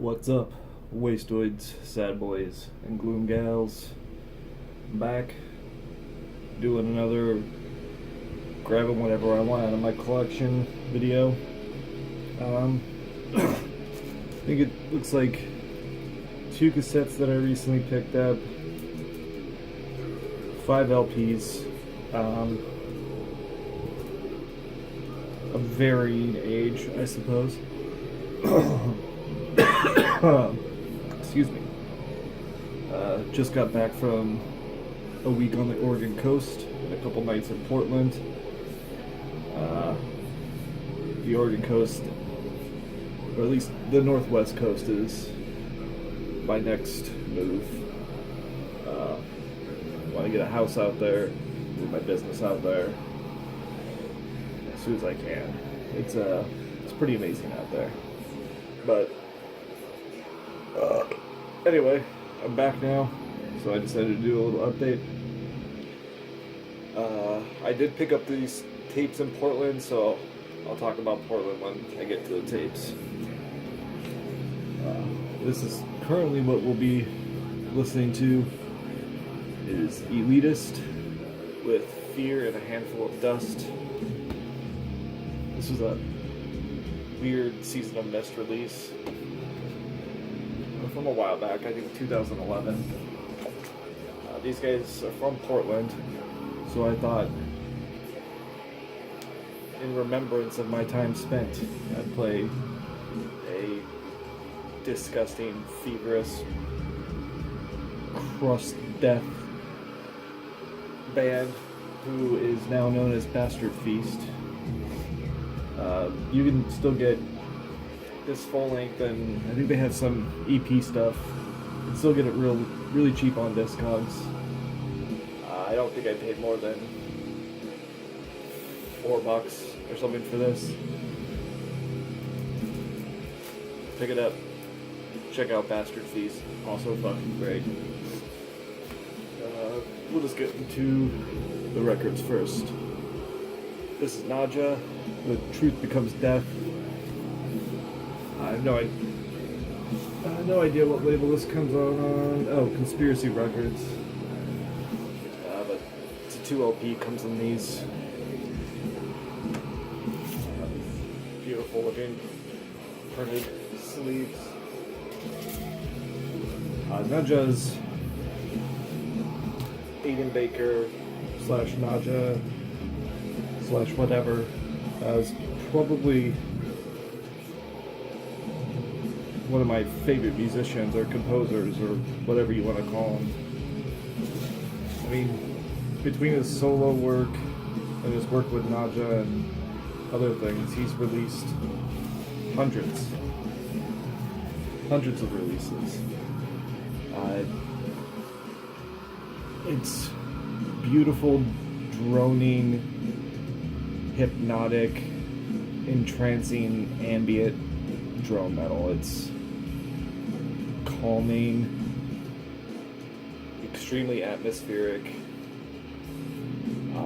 What's up, wastoids, sad boys, and gloom gals? I'm back doing another grabbing whatever I want out of my collection video. I think it looks like 2 cassettes that I recently picked up, 5 LPs, of varying age, I suppose. Excuse me. Just got back from a week on the Oregon coast and a couple nights in Portland. The Oregon coast, or at least the Northwest coast, is my next move. Want to get a house out there, do my business out there as soon as I can. It's pretty amazing out there. But anyway, I'm back now, so I decided to do a little update. I did pick up these tapes in Portland, so I'll talk about Portland when I get to the tapes. This is currently what we'll be listening to is Elitist with Fear and a Handful of Dust. This was a weird Season of Mist release from a while back, I think 2011. These guys are from Portland, so I thought, in remembrance of my time spent, I'd play a disgusting, feverous, crust death band who is now known as Bastard Feast. You can still get this full length, and I think they have some EP stuff. You can still get it really cheap on Discogs. I don't think I paid more than $4 or something for this. Pick it up. Check out Bastard Feast. Also fucking great. We'll just get into the records first. This is Naja, The Truth Becomes Death. I have no idea what label this comes out on. Oh, Conspiracy Records. But it's a 2 LP, comes in these. Beautiful looking printed sleeves. Naja's Aiden Baker / Naja / whatever is probably one of my favorite musicians or composers or whatever you want to call him. I mean, between his solo work and his work with Naja and other things, he's released hundreds of releases. It's beautiful, droning, hypnotic, entrancing, ambient drone metal. It's calming, extremely atmospheric.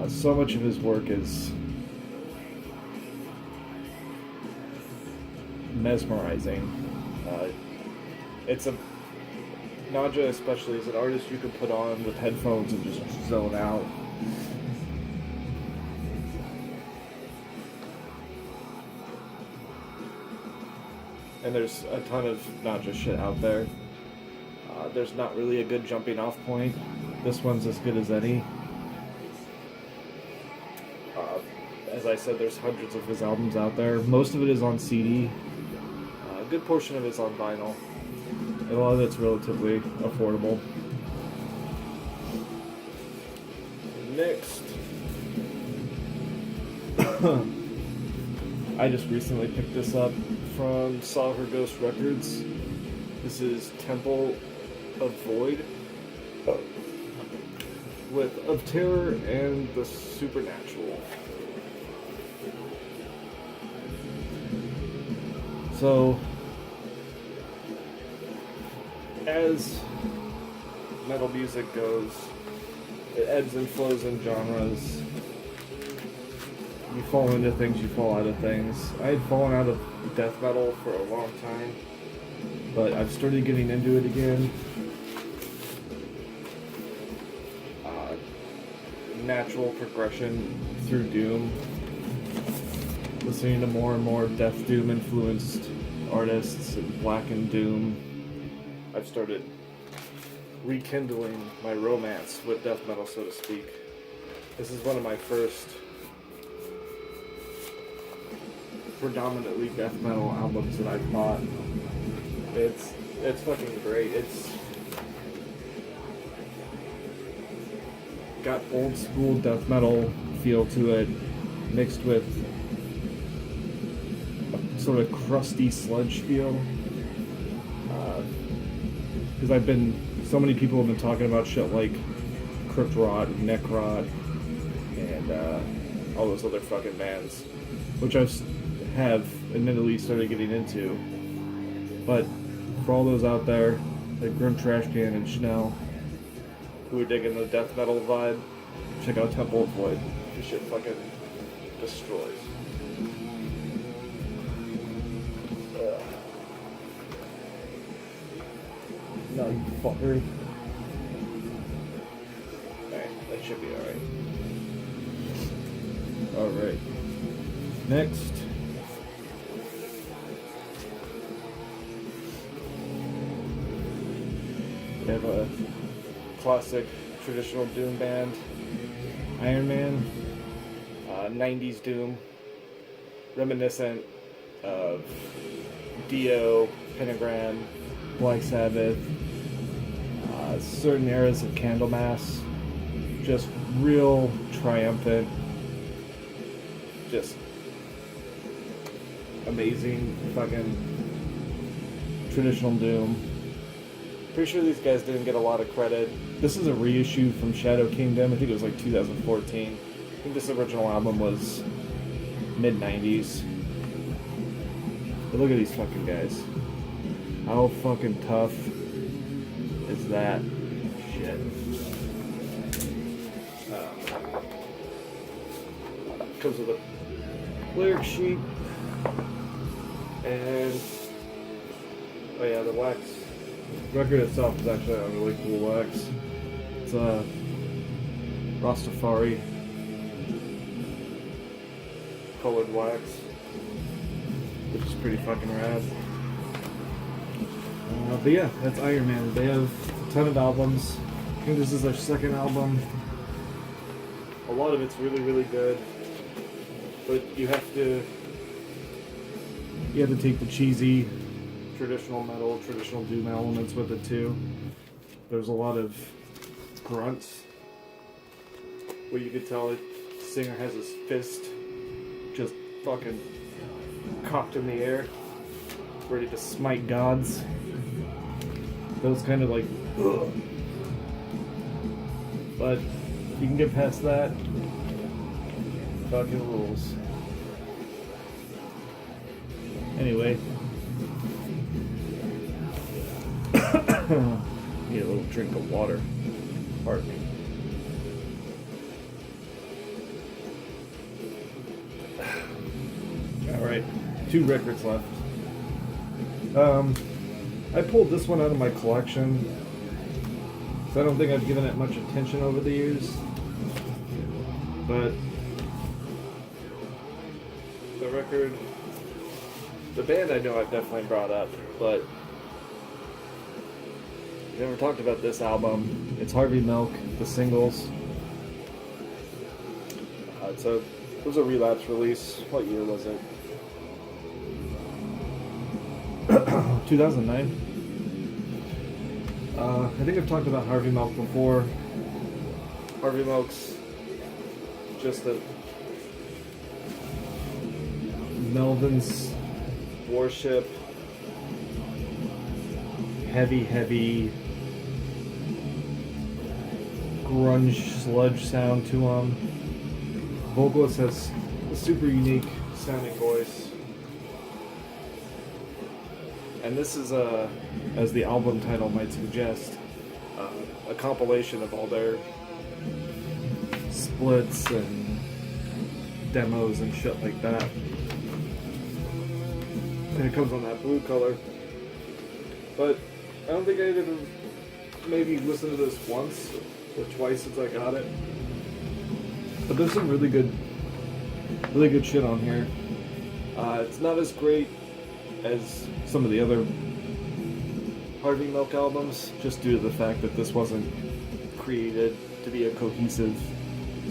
So much of his work is mesmerizing. Naja especially is an artist you can put on with headphones and just zone out. And there's a ton of Naja shit out there. There's not really a good jumping off point. This one's as good as any. As I said, there's hundreds of his albums out there. Most of it is on CD. A good portion of it's on vinyl. And a lot of it's relatively affordable. Next. I just recently picked this up from Saw Her Ghost Records. This is Temple of Void with Of Terror and the Supernatural. So, as metal music goes, it ebbs and flows in genres. You fall into things, you fall out of things. I had fallen out of death metal for a long time. but I've started getting into it again. Natural progression through Doom. Listening to more and more Death Doom influenced artists and Blackened Doom. I've started rekindling my romance with death metal, so to speak. This is one of my first predominantly death metal albums that I've bought. It's fucking great. It's got old school death metal feel to it, mixed with a sort of crusty sludge feel. Because so many people have been talking about shit like Crypt Rot, Neck Rot, and all those other fucking bands, which I have admittedly started getting into. But for all those out there, like Grim Trash Can and Chanel, who are digging the death metal vibe, check out Temple of Void. This shit fucking destroys. No, you fucker. Alright, that should be alright. Alright. Next. We have a classic traditional Doom band, Iron Man, 90s Doom, reminiscent of Dio, Pentagram, Black Sabbath, certain eras of Candlemass, just real triumphant, just amazing fucking traditional Doom. Pretty sure these guys didn't get a lot of credit. This is a reissue from Shadow Kingdom. I think it was like 2014. I think this original album was mid-90s. But look at these fucking guys. How fucking tough is that shit? Comes with a lyric sheet. And oh yeah, the wax record itself is actually on really cool wax. It's a Rastafari colored wax, which is pretty fucking rad. But yeah, that's Iron Man. They have a ton of albums. I think this is their second album. A lot of it's really, really good, but you have to take the cheesy traditional metal, traditional doom elements with it too. There's a lot of grunts where you could tell the singer has his fist just fucking cocked in the air, ready to smite gods. Those kind of like, ugh. But you can get past that. Fucking rules. Anyway. Need a little drink of water. Pardon me. Alright, 2 records left. I pulled this one out of my collection, so I don't think I've given it much attention over the years. But the record, the band I know I've definitely brought up, but I've never talked about this album. It's Harvey Milk, the singles. It was a Relapse release. What year was it? 2009. I think I've talked about Harvey Milk before. Harvey Milk's just a Melvin's Worship, heavy grunge sludge sound to him. Vocalist has a super unique sounding voice. And this is, as the album title might suggest, a compilation of all their splits and demos and shit like that. And it comes on that blue color. But I don't think I'd ever maybe listened to this once or twice since I got it. But there's some really good shit on here. It's not as great as some of the other Harvey Milk albums, just due to the fact that this wasn't created to be a cohesive,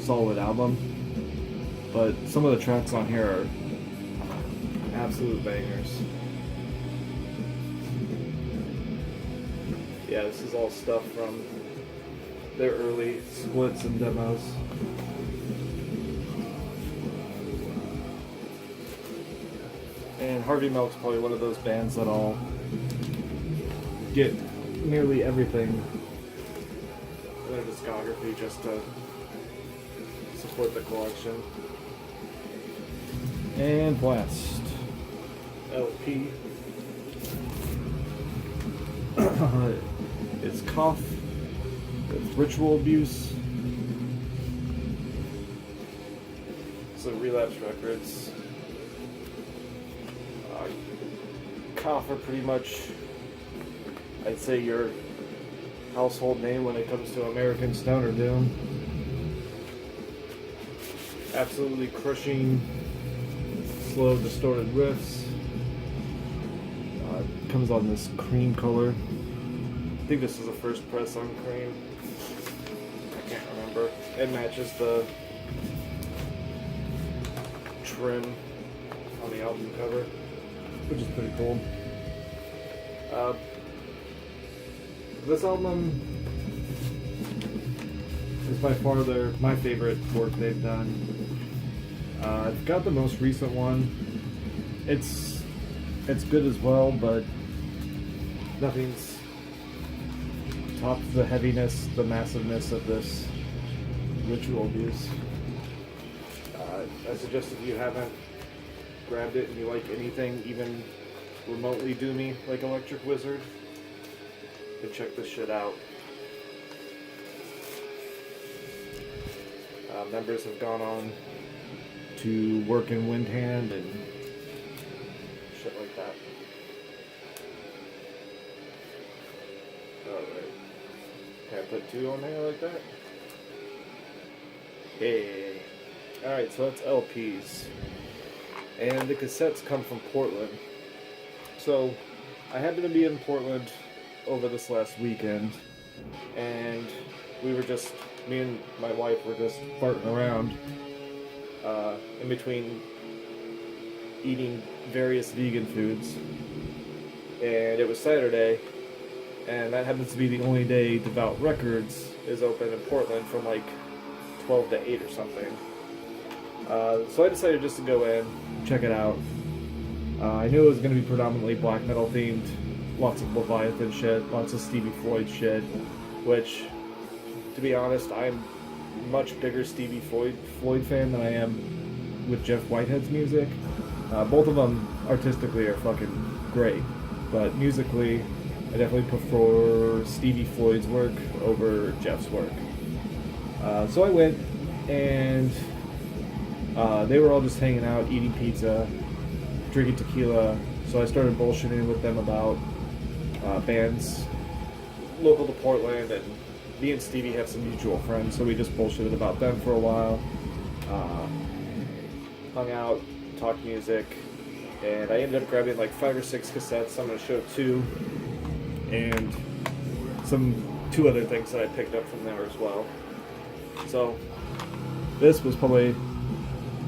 solid album. But some of the tracks on here are absolute bangers. Yeah, this is all stuff from their early splits and demos. And Harvey Milk's probably one of those bands that I'll get nearly everything in their discography just to support the collection. And last, LP. It's Cough with Ritual Abuse. So Relapse Records. Cough are pretty much, I'd say, your household name when it comes to American stoner doom. Absolutely crushing, slow, distorted riffs. Comes on this cream color. I think this is the first press on cream. I can't remember. It matches the trim on the album cover, which is pretty cool. This album is by far my favorite work they've done. I've got the most recent one. It's good as well, but nothing's tops the heaviness, the massiveness of this Ritual Abuse. I suggest if you haven't grabbed it and you like anything even remotely doomy like Electric Wizard, then check this shit out. Members have gone on to work in Windhand and shit like that. Alright. Can I put 2 on there like that? Hey. Alright, so that's LPs. And the cassettes come from Portland. So, I happened to be in Portland over this last weekend, and me and my wife were just farting around in between eating various vegan foods. And it was Saturday, and that happens to be the only day Devout Records is open in Portland from like 12 to 8 or something. So I decided just to go in, check it out. I knew it was going to be predominantly black metal themed, lots of Leviathan shit, lots of Stevie Floyd shit, which, to be honest, I'm a much bigger Stevie Floyd fan than I am with Jeff Whitehead's music. Both of them artistically are fucking great, but musically, I definitely prefer Stevie Floyd's work over Jeff's work. So I went, and they were all just hanging out, eating pizza, drinking tequila, so I started bullshitting with them about bands local to Portland, and me and Stevie have some mutual friends, so we just bullshitted about them for a while, hung out, talked music, and I ended up grabbing like 5 or 6 cassettes. I'm going to show 2, and 2 other things that I picked up from there as well. So this was probably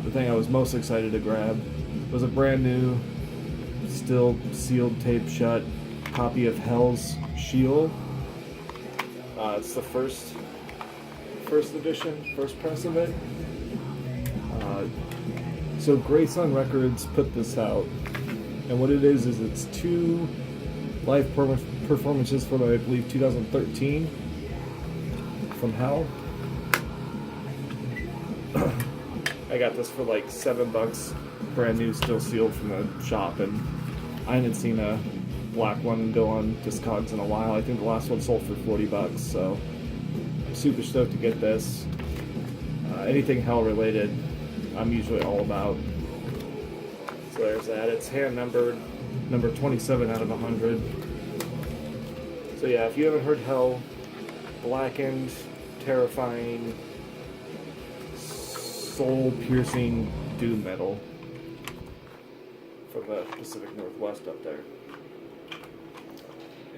the thing I was most excited to grab. It was a brand new, still sealed, tape shut copy of Hell's Shield. It's the first edition, first press of it. So Grey Sun Records put this out, and what it is it's 2 live performances from, I believe, 2013 from Hell. I got this for like $7, brand new, still sealed from the shop, and I hadn't seen a black one go on Discogs in a while. I think the last one sold for $40, so I'm super stoked to get this. Anything Hell related, I'm usually all about. So there's that. It's hand numbered, number 27 out of 100. So yeah, if you haven't heard Hell, blackened, terrifying, soul-piercing doom metal from the Pacific Northwest up there.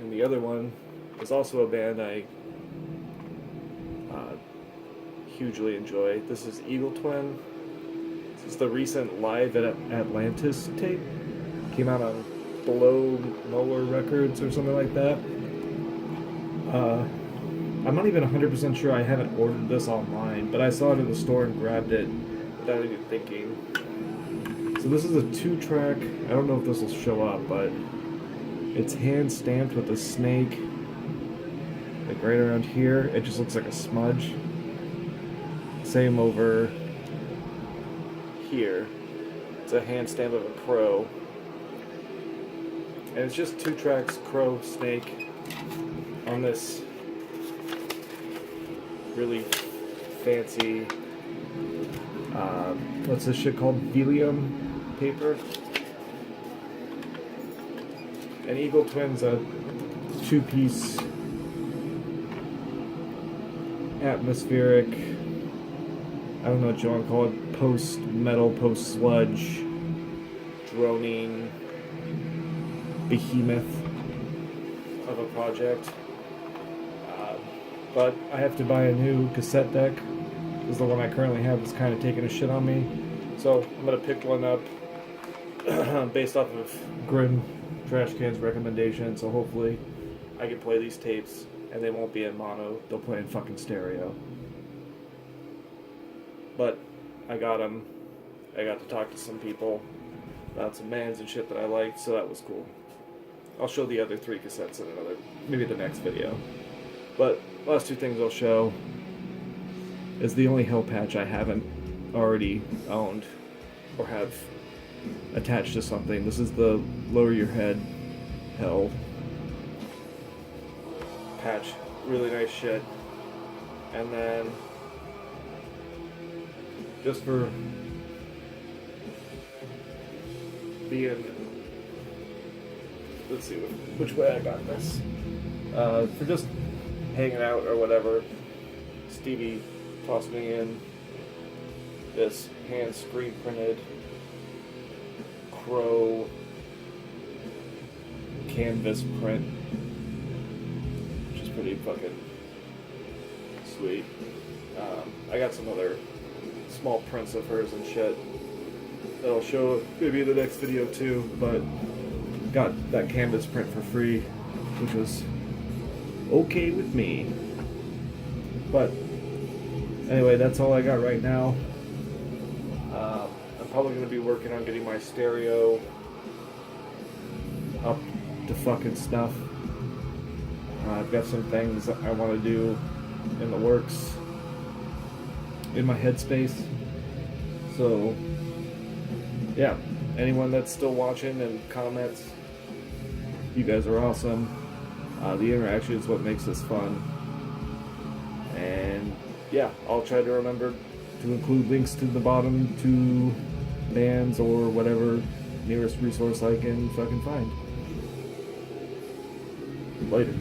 And the other one is also a band I hugely enjoy. This is Eagle Twin. This is the recent Live at Atlantis tape. Came out on Below Molar Records or something like that. I'm not even 100% sure. I haven't ordered this online, but I saw it in the store and grabbed it without even thinking. So this is a 2-track. I don't know if this will show up, but it's hand stamped with a snake, like right around here. It just looks like a smudge. Same over here. It's a hand stamp of a crow. And it's just 2 tracks, crow, snake, on this really fancy, what's this shit called? Helium paper. And Eagle Twin's a 2-piece atmospheric, I don't know what you want to call it, post-metal, post-sludge, droning behemoth of a project. But I have to buy a new cassette deck, because the one I currently have is kind of taking a shit on me. So I'm going to pick one up based off of Grim Trash Can's recommendation, so hopefully I can play these tapes and they won't be in mono, they'll play in fucking stereo. But I got them. I got to talk to some people about some bands and shit that I liked, so that was cool. I'll show the other 3 cassettes in maybe the next video. But last 2 things I'll show is the only Hell patch I haven't already owned or have attached to something. This is the Lower Your Head Hell patch. Really nice shit. And then, just for being, let's see which way I got this. For just hanging out or whatever, Stevie tossed me in this hand screen printed crow canvas print, which is pretty fucking sweet. I got some other small prints of hers and shit that I'll show maybe in the next video too, but got that canvas print for free, which was okay with me. But anyway, that's all I got right now. I'm probably going to be working on getting my stereo up to fucking snuff. I've got some things that I want to do in the works, in my headspace. So yeah, anyone that's still watching and comments, you guys are awesome. The interaction is what makes this fun. And yeah, I'll try to remember to include links to the bottom to bands or whatever nearest resource I can fucking find. Later.